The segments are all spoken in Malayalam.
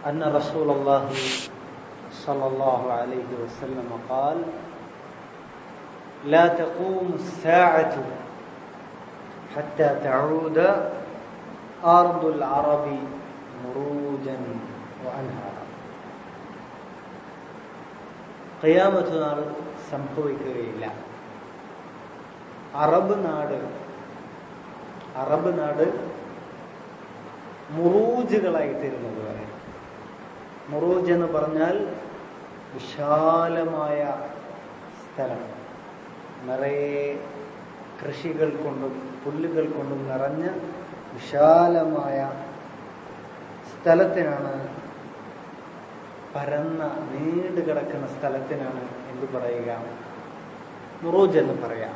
أن رسول الله صلى الله عليه وسلم قال لا تقوم الساعة حتى تعود أرض العرب مروجا وأنهارا. ഖിയാമത്ത് നാൾ സംഭവിക്കുകയില്ല അറബ് നാട് മുറൂജുകളായിത്തീരുന്നത് വരെ. മുറൂജ് എന്ന് പറഞ്ഞാൽ വിശാലമായ സ്ഥലം, നിറയെ കൃഷികൾ കൊണ്ടും പുല്ലുകൾ കൊണ്ടും നിറഞ്ഞ വിശാലമായ സ്ഥലത്തിനാണ്, പരന്ന നീണ്ടു കിടക്കുന്ന സ്ഥലത്തിനാണ് എന്ത് പറയുക? മുറൂജ് എന്ന് പറയാം.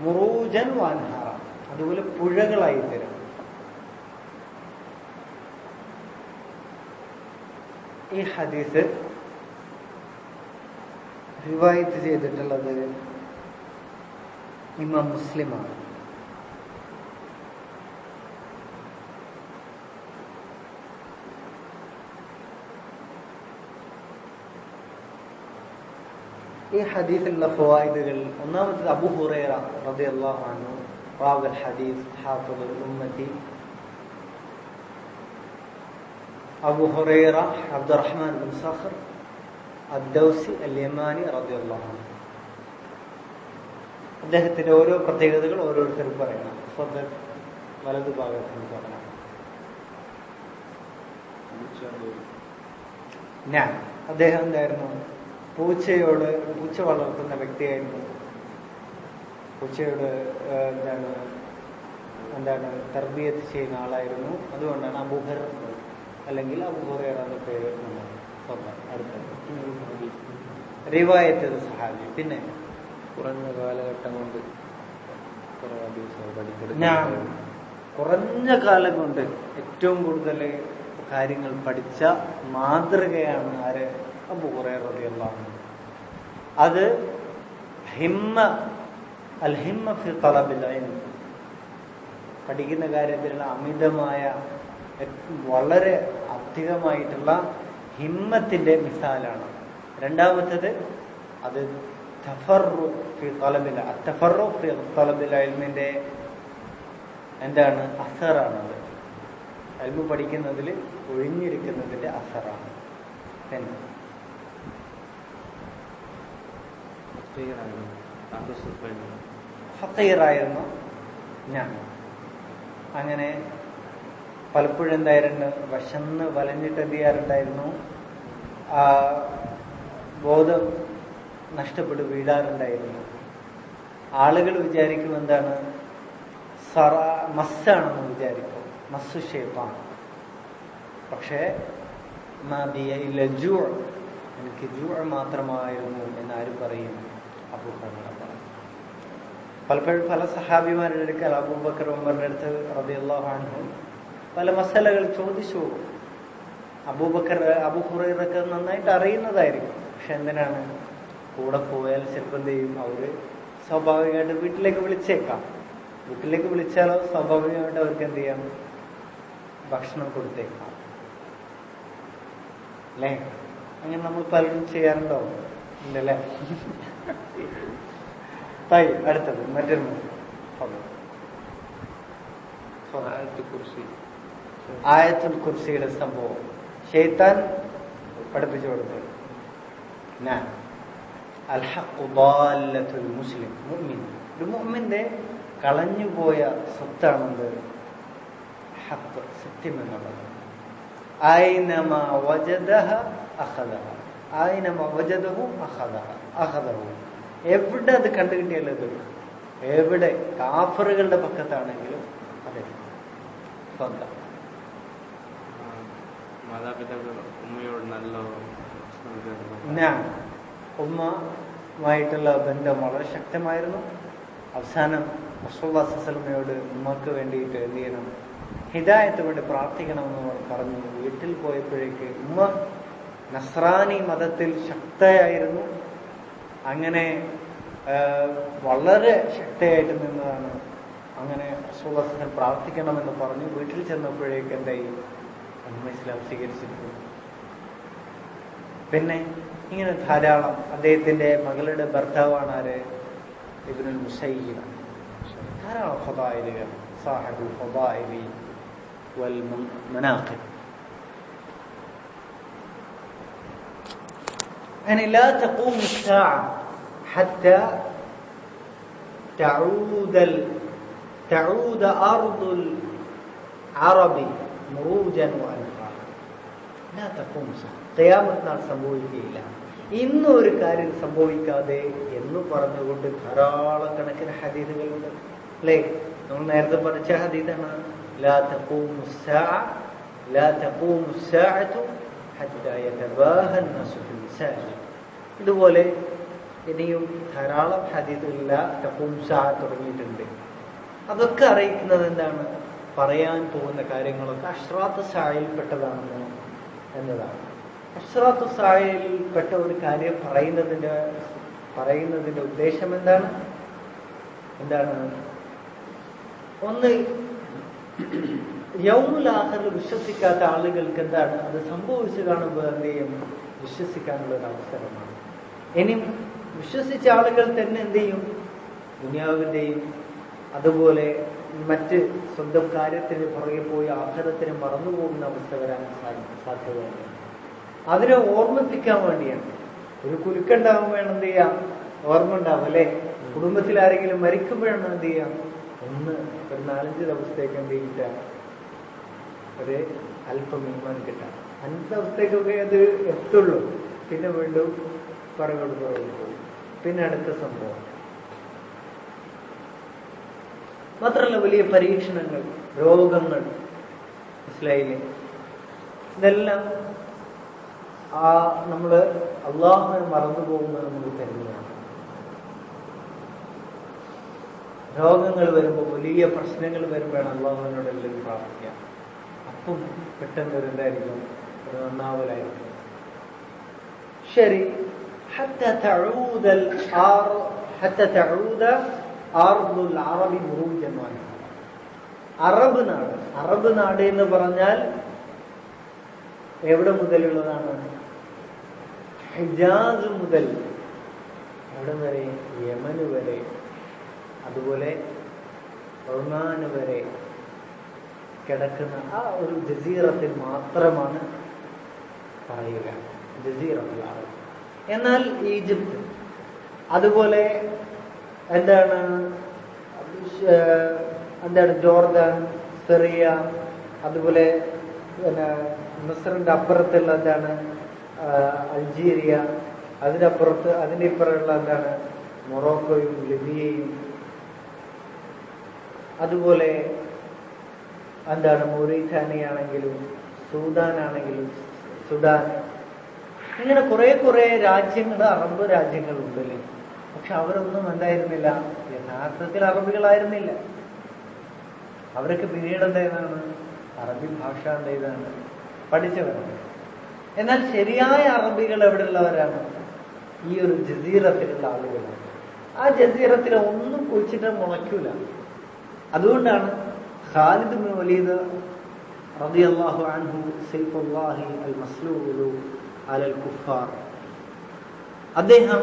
മുറൂജൻ വാൻഹാറ, അതുപോലെ പുഴകളായി തരും. ഈ ഹദീസ് റിവായത്ത് ചെയ്തിട്ടുള്ളത് ഇമാം മുസ്ലിമാണ്. ഈ ഹദീസിലുള്ള ഫവായിദുകൾ, ഒന്നാമത്തേത് അബൂ ഹുറൈറ റളിയല്ലാഹു അൻഹു റാവിൽ ഹദീസ് ഹാഫിദുൽ ഉമ്മത്തി അബൂ ഹുറൈറ അബ്ദുറഹ്മാൻ ബിൻ സഖർ അദ്ദൗസി അൽ-യമാനി റളിയല്ലാഹു അൻഹു. അദ്ദേഹത്തിന്റെ ഓരോ പ്രത്യേകതകൾ ഓരോരുത്തരും പറയണം. സ്വന്തം വലതു ഭാഗത്തിന് പറയണം. ഞാൻ അദ്ദേഹം എന്തായിരുന്നു? പൂച്ച വളർത്തുന്ന വ്യക്തിയായിരുന്നു. പൂച്ചയോട് എന്താണ് തർബിയത്ത് ചെയ്യുന്ന ആളായിരുന്നു. അതുകൊണ്ടാണ് അബൂഹർ അല്ലെങ്കിൽ അബൂ ഹുറൈറ എന്ന പേര് അടുത്തത്. റിവായത്ത് സഹാബി. പിന്നെ കുറഞ്ഞ കാലഘട്ടം കൊണ്ട് കുറഞ്ഞ കാലം കൊണ്ട് ഏറ്റവും കൂടുതൽ കാര്യങ്ങൾ പഠിച്ച മാതൃകയാണ് ആര്? അബൂ ഹുറൈറ റളിയല്ലാഹു അൻഹു. അത് അൽ-ഹിമ്മ ഫി തലബിൽ ഇൽം, പഠിക്കുന്ന കാര്യത്തിലുള്ള അമിതമായ വളരെ അധികമായിട്ടുള്ള ഹിമ്മത്തിന്റെ മിസാലാണ്. രണ്ടാമത്തത് അത് തഫർറുഖ് ഫി തലബിൽ ഇൽമിന്റെ എന്താണ്? അസറാണത്. ഇൽമു പഠിക്കുന്നതിൽ ഒഴിഞ്ഞിരിക്കുന്നതിന്റെ അസറാണ്. ഫഖീറായിരുന്നു ഞാൻ. അങ്ങനെ പലപ്പോഴും എന്തായിരുന്നു? വിശന്ന് വലഞ്ഞിട്ട് എന്ത് ചെയ്യാറുണ്ടായിരുന്നു? ബോധം നഷ്ടപ്പെട്ട് വീഴാറുണ്ടായിരുന്നു. ആളുകൾ വിചാരിക്കും എന്താണ്? മസ്സാണെന്ന് വിചാരിക്കും. മസ്സു ഷൈത്താൻ. പക്ഷേ എനിക്ക് ജൂ മാത്രമായിരുന്നു എന്നാരും പറയും? അബൂ ഹുറൈറ പറഞ്ഞു. പലപ്പോഴും പല സഹാബിമാരുടെ അടുക്കൽ അബൂബക്കർ ഉമറിന്റെ അടുത്ത് റളിയല്ലാഹു അൻഹു പല മസലകൾ ചോദിച്ചു. അബൂ ഹുറൈറക്ക് നന്നായിട്ട് അറിയുന്നതായിരിക്കും. പക്ഷെ എന്തിനാണ്? കൂടെ പോയാൽ ചിലപ്പോൾ എന്ത് ചെയ്യും? അവര് സ്വാഭാവികമായിട്ട് വീട്ടിലേക്ക് വിളിച്ചേക്കാം. വീട്ടിലേക്ക് വിളിച്ചാലോ സ്വാഭാവികമായിട്ട് അവർക്ക് എന്ത് ചെയ്യാം? ഭക്ഷണം കൊടുത്തേക്കാം അല്ലേ? അങ്ങനെ നമ്മൾ പലരും ചെയ്യാറുണ്ടോ? ഇല്ലല്ലേ? അടുത്തത് മറ്റൊരു ആയത്തുൽ കുർസിയുടെ സംഭവം ശൈത്താൻ പഠിപ്പിച്ചു കൊടുത്തത്. മുസ്ലിം മുഅ്മിൻ, ഒരു മുഅ്മിന്റെ കളഞ്ഞുപോയ സ്വത്താണെന്ത്? ഹഖ്, സത്യം എന്നുള്ളത്. ഐനമാ വജദഹ അഖദഹ, ഐനമാ വജദഹു അഖദഹു. എവിടെ അത് കണ്ടുകിട്ടിയാലും അത്, എവിടെ കാഫറുകളുടെ പക്കത്താണെങ്കിലും അതെ. സ്വന്തം മാതാപിതാക്കൾ ഉമ്മയോട് നല്ല ഉമ്മയുമായിട്ടുള്ള ബന്ധം വളരെ ശക്തമായിരുന്നു. അവസാനം റസൂലുള്ളാഹി സ്വല്ലല്ലാഹു അലൈഹി വസല്ലമയോട് ഉമ്മക്ക് വേണ്ടിയിട്ട് എന്ത് ചെയ്യണം? ഹിദായത്ത് വേണ്ടി പ്രാർത്ഥിക്കണമെന്ന് പറഞ്ഞു. വീട്ടിൽ പോയപ്പോഴേക്ക് ഉമ്മ നസ്രാനി മതത്തിൽ ശക്തയായിരുന്നു. അങ്ങനെ വളരെ ശക്തയായിട്ട് നിന്നതാണ് അങ്ങനെ റസൂലുള്ളാഹി പ്രാർത്ഥിക്കണമെന്ന് പറഞ്ഞു. വീട്ടിൽ ചെന്നപ്പോഴേക്ക് എന്തായി? ഇസ്ലാം സ്വീകരിച്ചിരിക്കുന്നു. പിന്നെ ഇങ്ങനെ ധാരാളം. അദ്ദേഹത്തിന്റെ മകളുടെ ഭർത്താവാണ് ആര്? ഇബ്നുൽ മുസയ്യിബ്. ധാരാളം ഫദായിലുകൾ, സാഹിബുൽ ഫദായിലി വൽ മനാഖിബ്. يعني لا تقوم الساعة حتى تعود أرض العرب مروجا وأنفارا. لا تقوم الساعة. ഖിയാമത്ത് നാൾ സംഭവിക്കുകയില്ല. ഇന്നും ഒരു കാര്യം സംഭവിക്കാതെ എന്ന് പറഞ്ഞുകൊണ്ട് ധാരാളം കണക്കിന് ഹദീസുകളുണ്ട് അല്ലേ? നമ്മൾ നേരത്തെ പഠിച്ച ഹദീസാണ് لا تقوم الساعة لا تقوم الساعة حتى يتباهى الناس في المساجد. ഇതുപോലെ ഇനിയും ധാരാളം ഹദീസുകളിൽ തഖൂം സാഅ തുടങ്ങിയിട്ടുണ്ട്. അതൊക്കെ അറിയിക്കുന്നത് എന്താണ്? പറയാൻ പോകുന്ന കാര്യങ്ങളൊക്കെ അശ്റാത്ത് സാഅയിൽ പെട്ടതാണെന്ന് എന്നതാണ്. അശ്റാത്ത് സാഅയിൽ പെട്ട ഒരു കാര്യം പറയുന്നതിന്റെ ഉദ്ദേശം എന്താണ്? ഒന്ന്, യൗമുൽ ആഖിറിൽ വിശ്വസിക്കാത്ത ആളുകൾക്ക് എന്താണ് അത് സംഭവിച്ചു കാണുമ്പോൾ എന്ത് ചെയ്യും? വിശ്വസിക്കാനുള്ള ഒരു അവസരമാണ്. ഇനി വിശ്വസിച്ച ആളുകൾ തന്നെ എന്ത് ചെയ്യും? ദുനിയാവിന്റെയും അതുപോലെ മറ്റ് സ്വന്തം കാര്യത്തിന് പുറകെ പോയി ആഖിറത്തിന് മറന്നുപോകുന്ന അവസ്ഥ വരാൻ സാധ്യതയുണ്ട്. അതിനെ ഓർമ്മിപ്പിക്കാൻ വേണ്ടിയാണ്. ഒരു കുലുക്കുണ്ടാവും വേണം എന്ത് ചെയ്യാം? ഓർമ്മ ഉണ്ടാവും അല്ലെ? കുടുംബത്തിൽ ആരെങ്കിലും മരിക്കുമ്പോഴാണ് എന്ത് ചെയ്യാം? ഒന്ന് ഒരു 4-5 ദിവസത്തേക്ക് എന്ത് ചെയ്യില്ല? ഒരു അല്പം ഈമാൻ കിട്ടാം. 5 ദിവസത്തേക്കൊക്കെ അത് എത്തുള്ളൂ. പിന്നെ വീണ്ടും പുറകോട്ട് പോകും. പിന്നെ അടുത്ത സംഭവം. മാത്രമല്ല വലിയ പരീക്ഷണങ്ങൾ, രോഗങ്ങൾ, ഇസ്ലാമിലെ ഇതെല്ലാം നമ്മള് അള്ളാഹുവിനെ മറന്നു പോകുന്നത് നമുക്ക് തന്നെയാണ്. രോഗങ്ങൾ വരുമ്പോൾ, വലിയ പ്രശ്നങ്ങൾ വരുമ്പോഴാണ് അള്ളാഹുവിനോട് എല്ലാവരും പ്രാർത്ഥിക്കുക. അപ്പം പെട്ടെന്ന് ഒരു എന്തായിരിക്കും? ഒരു നന്നാവലായിരിക്കും. ശരി. حتى تعود أرض العرب مروجا وأنفارا. അറബ് നാട് എന്ന് പറഞ്ഞാൽ എവിടെ മുതലുള്ളതാണ്? ഹിജാസ് മുതൽ എവിടെ വരെ? യമന് വരെ, അതുപോലെ ഒമാൻ വരെ കിടക്കുന്ന ആ ഒരു ജസീറത്തിൽ മാത്രമാണ് പറയുക ജസീറത്തുൽ അറബ്. എന്നാൽ ഈജിപ്ത്, അതുപോലെ എന്താണ് ജോർദാൻ, സിറിയ, അതുപോലെ പിന്നെ മിസ്റിന്റെ അപ്പുറത്തുള്ള എന്താണ് അൾജീരിയ, അതിന്റെ ഇപ്പുറമുള്ള എന്താണ് മൊറോക്കോയും ലിബിയയും, അതുപോലെ എന്താണ് മൗറിറ്റാനിയാണെങ്കിലും സൂഡാനാണെങ്കിലും സുഡാൻ, ഇങ്ങനെ കുറെ രാജ്യങ്ങൾ, അറബ് രാജ്യങ്ങളുണ്ടല്ലേ. പക്ഷെ അവരൊന്നും എന്തായിരുന്നില്ല? യഥാർത്ഥത്തിൽ അറബികളായിരുന്നില്ല. അവരൊക്കെ പിന്നീട് എന്തായതാണ്? അറബി ഭാഷ എന്തായതാണ്? പഠിച്ചവരാണ്. എന്നാൽ ശരിയായ അറബികൾ എവിടെയുള്ളവരാണ്? ഈ ഒരു ജസീറത്തിലുള്ള ആളുകളാണ്. ആ ജസീറത്തിൽ ഒന്നും കുഴിച്ചിട്ട് മുളയ്ക്കൂല. അതുകൊണ്ടാണ് ഖാലിദ് ഇബ്നു വലീദ് റളിയല്ലാഹു അൻഹു സൈഫുല്ലാഹി അൽ മസ്ലൂലു അലൽ കുഫാർ, അദ്ദേഹം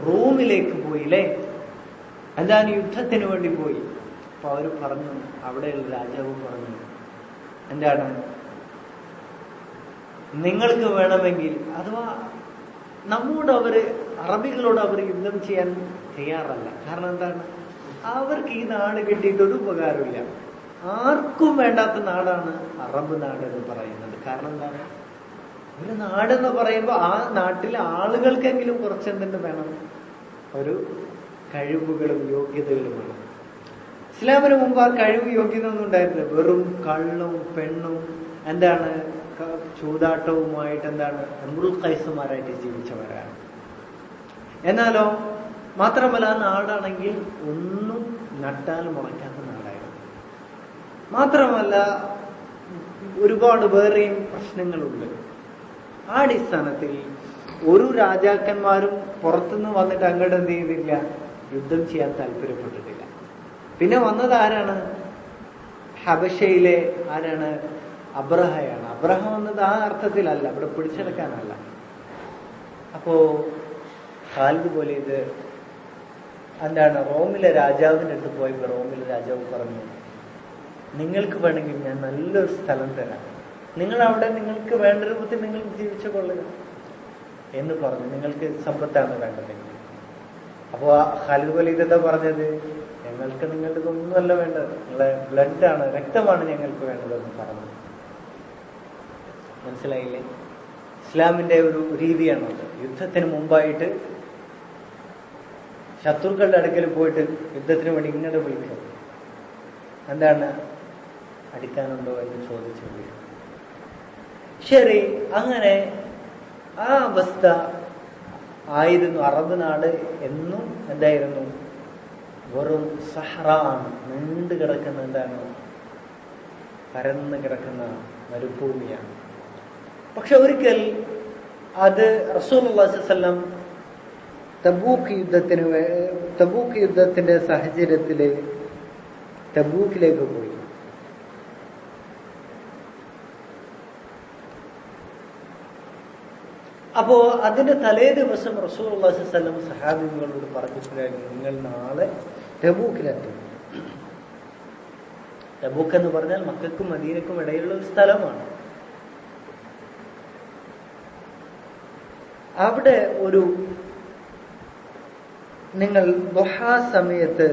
റൂമിലേക്ക് പോയില്ലേ? എന്താണ്? യുദ്ധത്തിന് വേണ്ടി പോയി. അപ്പൊ അവര് പറഞ്ഞു, അവിടെയുള്ള രാജാവ് പറഞ്ഞു, എന്താണ് നിങ്ങൾക്ക് വേണമെങ്കിൽ, അഥവാ അറബികളോട് അവർ യുദ്ധം ചെയ്യാൻ തയ്യാറല്ല. കാരണം എന്താണ്? അവർക്ക് ഈ നാട് കിട്ടിയിട്ട് ഒരു ഉപകാരമില്ല. ആർക്കും വേണ്ടാത്ത നാടാണ് അറബ് നാട് എന്ന് പറയുന്നത്. കാരണം എന്താണ്? ഒരു നാടെന്ന് പറയുമ്പോൾ ആ നാട്ടിലെ ആളുകൾക്കെങ്കിലും കുറച്ചെന്തെങ്കിലും വേണം, ഒരു കഴിവുകളും യോഗ്യതകളും വേണം. ഇസ്ലാമിന് മുമ്പ് ആ കഴിവ് യോഗ്യത ഒന്നും ഉണ്ടായിരുന്നില്ല. വെറും കള്ളും പെണ്ണും എന്താണ് ചൂതാട്ടവുമായിട്ട് എന്താണ് അംറുൽ ഖൈസുമാരായിട്ട് ജീവിച്ചവരാണ്. എന്നാലോ മാത്രമല്ല ആ നാടാണെങ്കിൽ ഒന്നും നട്ടാൽ മുളയ്ക്കാത്ത നാടായിരുന്നു. മാത്രമല്ല ഒരുപാട് വേറെയും പ്രശ്നങ്ങളുണ്ട്. ആ അടിസ്ഥാനത്തിൽ ഒരു രാജാക്കന്മാരും പുറത്തുനിന്ന് വന്നിട്ട് അങ്ങോട്ട് എന്ത് ചെയ്തില്ല? യുദ്ധം ചെയ്യാൻ താല്പര്യപ്പെട്ടിട്ടില്ല. പിന്നെ വന്നത് ആരാണ്? ഹബശയിലെ ആരാണ്? അബ്രഹയാണ്. അബ്രഹം വന്നത് ആ അർത്ഥത്തിലല്ല, അവിടെ പിടിച്ചെടുക്കാനല്ല. അപ്പോ ഖാലിദ് പോലെ ഇത് എന്താണ്, റോമിലെ രാജാവിൻ്റെ അടുത്ത് പോയപ്പോൾ റോമിലെ രാജാവ് പറഞ്ഞു, നിങ്ങൾക്ക് വേണമെങ്കിൽ ഞാൻ നല്ലൊരു സ്ഥലം തരാം, നിങ്ങൾ അവിടെ നിങ്ങൾക്ക് വേണ്ട രൂപത്തിൽ നിങ്ങൾ ജീവിച്ചു കൊള്ളുക എന്ന് പറഞ്ഞു. നിങ്ങൾക്ക് സമ്പത്താണ് വേണ്ടതെങ്കിൽ. അപ്പോൾ ഖാലിദ് വലീദ് എന്താ പറഞ്ഞത്? ഞങ്ങൾക്ക് നിങ്ങളുടെ ഇതൊന്നുമല്ല വേണ്ടത്, നിങ്ങളെ ബ്ലഡാണ്, രക്തമാണ് ഞങ്ങൾക്ക് വേണ്ടതെന്ന് പറഞ്ഞു. മനസ്സിലായില്ലേ? ഇസ്ലാമിന്റെ ഒരു രീതിയാണത്. യുദ്ധത്തിന് മുമ്പായിട്ട് ശത്രുക്കളുടെ അടുക്കൽ പോയിട്ട് യുദ്ധത്തിന് വേണ്ടി ഇങ്ങോട്ട് വിളിക്കും, എന്താണ് അടിക്കാനുണ്ടോ എന്ന് ചോദിച്ചു വിളിക്കും. ശരി, അങ്ങനെ ആ അവസ്ഥ ആയിരുന്നു. അറബ് നാട് എന്നും എന്തായിരുന്നു? വെറും സഹറ ആണ്, നീണ്ടു കിടക്കുന്ന എന്താണ്, പരന്ന് കിടക്കുന്ന മരുഭൂമിയാണ്. പക്ഷെ ഒരിക്കൽ അത് റസൂലുള്ളാഹി സ്വല്ലല്ലാഹു അലൈഹി വസല്ലം തബൂക്ക് യുദ്ധത്തിന്റെ സാഹചര്യത്തില് തബൂക്കിലേക്ക് പോയി. അപ്പോ അതിന്റെ തലേ ദിവസം റസൂലുള്ളാഹി സ്വല്ലല്ലാഹു അലൈഹി വസല്ലം സഹാബികളോട് പറഞ്ഞിട്ടുണ്ടായിരുന്നു, നിങ്ങൾ നാളെ തബൂക്കിലെത്തും. തബൂക്ക് എന്ന് പറഞ്ഞാൽ മക്കൾക്കും മദീനക്കും ഇടയിലുള്ള ഒരു സ്ഥലമാണ്. അവിടെ ഒരു നിങ്ങൾ ദുഹാ സമയത്ത്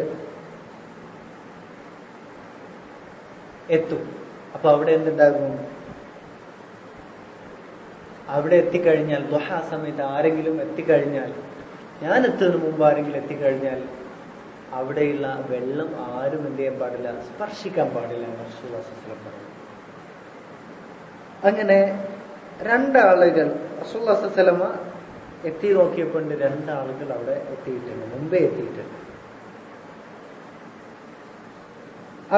എത്തും. അപ്പൊ അവിടെ എന്തുണ്ടാകും? അവിടെ എത്തിക്കഴിഞ്ഞാൽ, ദുഹാ സമയത്ത് ആരെങ്കിലും എത്തിക്കഴിഞ്ഞാൽ, ഞാൻ എത്തുന്നതിന് മുമ്പ് ആരെങ്കിലും എത്തിക്കഴിഞ്ഞാൽ അവിടെയുള്ള വെള്ളം ആരും എന്ത് ചെയ്യാൻ പാടില്ല, സ്പർശിക്കാൻ പാടില്ല. അങ്ങനെ രണ്ടാളുകൾ റസൂലുള്ളാഹി സ്വല്ലല്ലാഹു അലൈഹി വസല്ലം എത്തി നോക്കിയപ്പോൾ രണ്ടാളുകൾ അവിടെ എത്തിയിട്ടുണ്ട്, മുമ്പേ എത്തിയിട്ടുണ്ട്.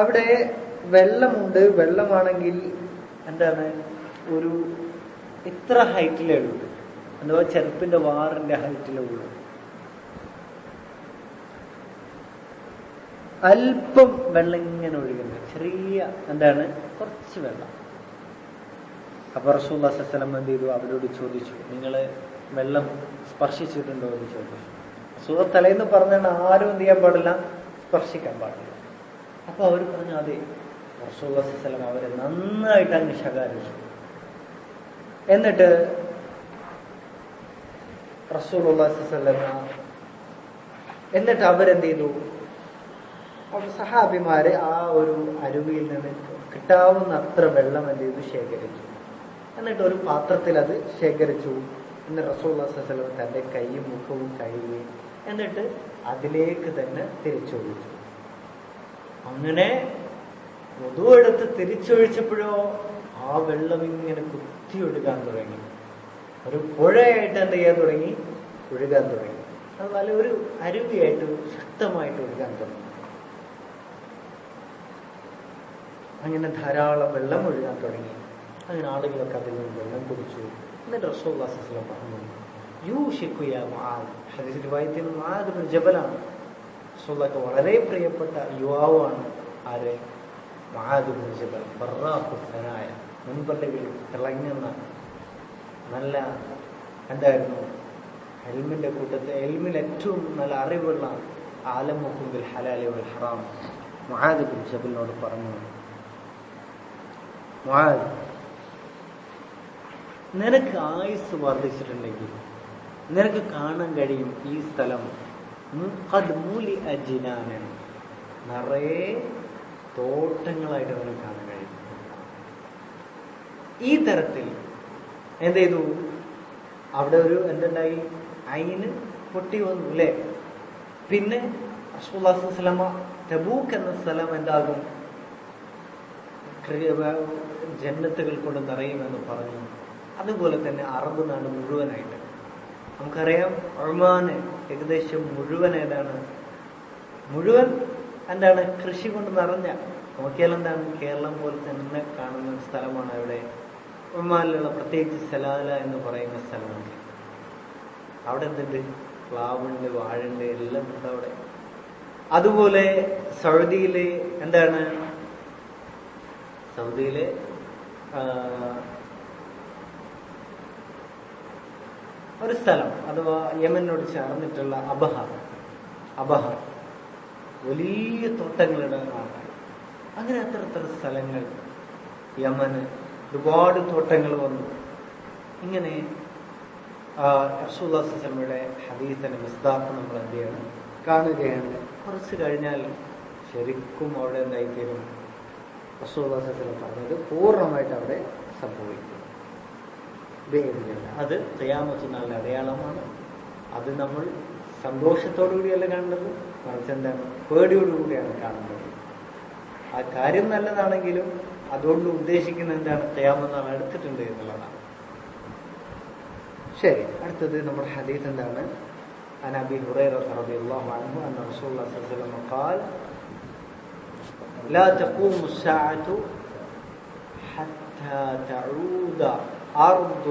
അവിടെ വെള്ളമുണ്ട്. വെള്ളമാണെങ്കിൽ എന്താണ്, ഒരു ഇത്ര ഹൈറ്റിലേ ഉള്ളൂ, അഥവാ ചെറുപ്പിന്റെ വാറിന്റെ ഹൈറ്റിലേ ഉള്ളൂ. അല്പം വെള്ളം ഇങ്ങനെ ഒഴുകുന്നത്, ചെറിയ എന്താണ്, കുറച്ച് വെള്ളം. അപ്പൊ റസൂലുള്ളാഹി സ്വല്ലല്ലാഹു അലൈഹി വസല്ലം എന്ത് ചെയ്തു? അവരോട് ചോദിച്ചു, നിങ്ങള് വെള്ളം സ്പർശിച്ചിട്ടുണ്ടോ എന്ന് ചോദിച്ചു. റസൂൽ തലേന്ന് പറഞ്ഞാൽ ആരും എന്ത് ചെയ്യാൻ പാടില്ല, സ്പർശിക്കാൻ പാടില്ല. അപ്പൊ അവർ പറഞ്ഞു അതെ. റസൂലുള്ളാഹി സ്വല്ലല്ലാഹു അലൈഹി വസല്ലം അവരെ നന്നായിട്ട് അങ്ങ് ശകാരിച്ചു. എന്നിട്ട് റസൂലുള്ളാഹി സ്വല്ലല്ലാഹു അലൈഹി വസല്ലം എന്നിട്ട് അവരെന്ത് ചെയ്തു? സഹാബിമാര് ആ ഒരു അരുവിയിൽ നിന്ന് കിട്ടാവുന്ന അത്ര വെള്ളം എന്ത് ചെയ്തു? ശേഖരിച്ചു. എന്നിട്ട് ഒരു പാത്രത്തിൽ അത് ശേഖരിച്ചു. എന്നിട്ട് റസൂലുള്ളാഹി സ്വല്ലല്ലാഹു അലൈഹി വസല്ലം തന്റെ കൈയും മുഖവും കഴുകി എന്നിട്ട് അതിലേക്ക് തന്നെ തിരിച്ചൊഴിച്ചു. അങ്ങനെ വുദു എടുത്ത് തിരിച്ചൊഴിച്ചപ്പോഴോ ആ വെള്ളം ഇങ്ങനെ കുത്തി ഒഴുകാൻ തുടങ്ങി. ഒരു പുഴയായിട്ട് എന്ത് ചെയ്യാൻ തുടങ്ങി? ഒഴുകാൻ തുടങ്ങി. അതുപോലെ ഒരു അരുവിയായിട്ട് ശക്തമായിട്ട് ഒഴുകാൻ തുടങ്ങി. അങ്ങനെ ധാരാളം വെള്ളം ഒഴുകാൻ തുടങ്ങി. അങ്ങനെ ആളുകളൊക്കെ അതിൽ നിന്ന് വെള്ളം കുടിച്ചു. എന്നിട്ട് റസൂലുള്ളാഹി സ്വല്ലല്ലാഹു അലൈഹി വസല്ലം പറഞ്ഞു, യൂഷിക്കു യാ മുആദ്. ഹദീസ് റിവായത്തിൽ മുആദ് ഇബ്നു ജബലാണ്. റസൂലുള്ളാഹിക്ക് വളരെ പ്രിയപ്പെട്ട യുവാവാണ്. ആര്? മുആദ് ഇബ്നു ജബൽ. ബറാഖു സനായ, മുൻപള്ളികളിൽ തിളങ്ങുന്ന നല്ല എന്തായിരുന്നു, എൽമിന്റെ കൂട്ടത്തിൽ എൽമിൽ ഏറ്റവും നല്ല അറിവുള്ള ആലമുക്കും ബിൽ ഹലാലി വൽ ഹറാം മുആദ് ഇബ്നു ജബലിനോട് പറഞ്ഞു, മുആദ്, നിനക്ക് ആയുസ് വർദ്ധിച്ചിട്ടുണ്ടെങ്കിൽ നിനക്ക് കാണാൻ കഴിയും ഈ സ്ഥലം നിറയെ തോട്ടങ്ങളായിട്ട് നിനക്ക് കാണാൻ കഴിയും. ഈ തരത്തിൽ എന്ത് ചെയ്തു? അവിടെ ഒരു എന്തുണ്ടായി? അയിന് പൊട്ടി വന്നു അല്ലേ? പിന്നെ റസൂലുള്ളാഹി സ്വല്ലല്ലാഹു അലൈഹി വസല്ലം തബൂക്ക് എന്ന സ്ഥലം എന്താകും? ജന്നത്തുകൾ കൊണ്ട് നിറയുമെന്ന് പറഞ്ഞു. അതുപോലെ തന്നെ അറബ് നാട് മുഴുവനായിട്ട് നമുക്കറിയാം. ഒമാന് ഏകദേശം മുഴുവൻ ഏതാണ്? മുഴുവൻ എന്താണ്? കൃഷി കൊണ്ട് നിറഞ്ഞ, നോക്കിയാൽ എന്താണ്, കേരളം പോലെ തന്നെ കാണുന്ന സ്ഥലമാണ് അവിടെ ഒമാനിലുള്ള. പ്രത്യേകിച്ച് സലാല എന്ന് പറയുന്ന സ്ഥലമുണ്ട്. അവിടെ എന്തുണ്ട്? പ്ലാവുണ്ട്, വാഴുണ്ട്, എല്ലാം ഉണ്ട് അവിടെ. അതുപോലെ സൗദിയിലെ എന്താണ്, സൗദിയിലെ ഒരു സ്ഥലം അഥവാ യമനോട് ചേർന്നിട്ടുള്ള അബഹ വലിയ തോട്ടങ്ങളുടെ നാടാണ്. അങ്ങനെ അത്ര സ്ഥലങ്ങൾ യമന് ഒരുപാട് തോട്ടങ്ങൾ വന്നു. ഇങ്ങനെ റസൂലുള്ളാഹി സ്വല്ലല്ലാഹു അലൈഹി വസല്ലമയുടെ ഹദീസിന്റെ മിസ്ദാഖ് നമ്മൾ എന്ത് ചെയ്യണം, കാണുകയാണ്. കുറച്ച് കഴിഞ്ഞാൽ ശരിക്കും അവിടെ എന്തായിത്തീരും, റസൂലുള്ളാഹി സ്വല്ലല്ലാഹു അലൈഹി വസല്ലം പറഞ്ഞത് പൂർണ്ണമായിട്ട് അവിടെ സംഭവിക്കും. അത് ഖിയാമത്ത് നാളിന്റെ അടയാളമാണ്. അത് നമ്മൾ സന്തോഷത്തോടുകൂടിയല്ല കാണുന്നത്, മറിച്ച് എന്താണ്, പേടിയോടുകൂടിയാണ് കാണുന്നത്. ആ കാര്യം നല്ലതാണെങ്കിലും അതുകൊണ്ട് ഉദ്ദേശിക്കുന്ന എന്താണ്, ഖിയാമത്ത് നാൾ അടുത്തിട്ടുണ്ട് എന്നുള്ളതാണ്. ശരി, അടുത്തത് നമ്മുടെ ഹദീസ് എന്താണ്? عن أبي هريرة رضي الله عنه أن رسول الله صلى الله عليه وسلم قال لا تقوم الساعة حتى تعود أرض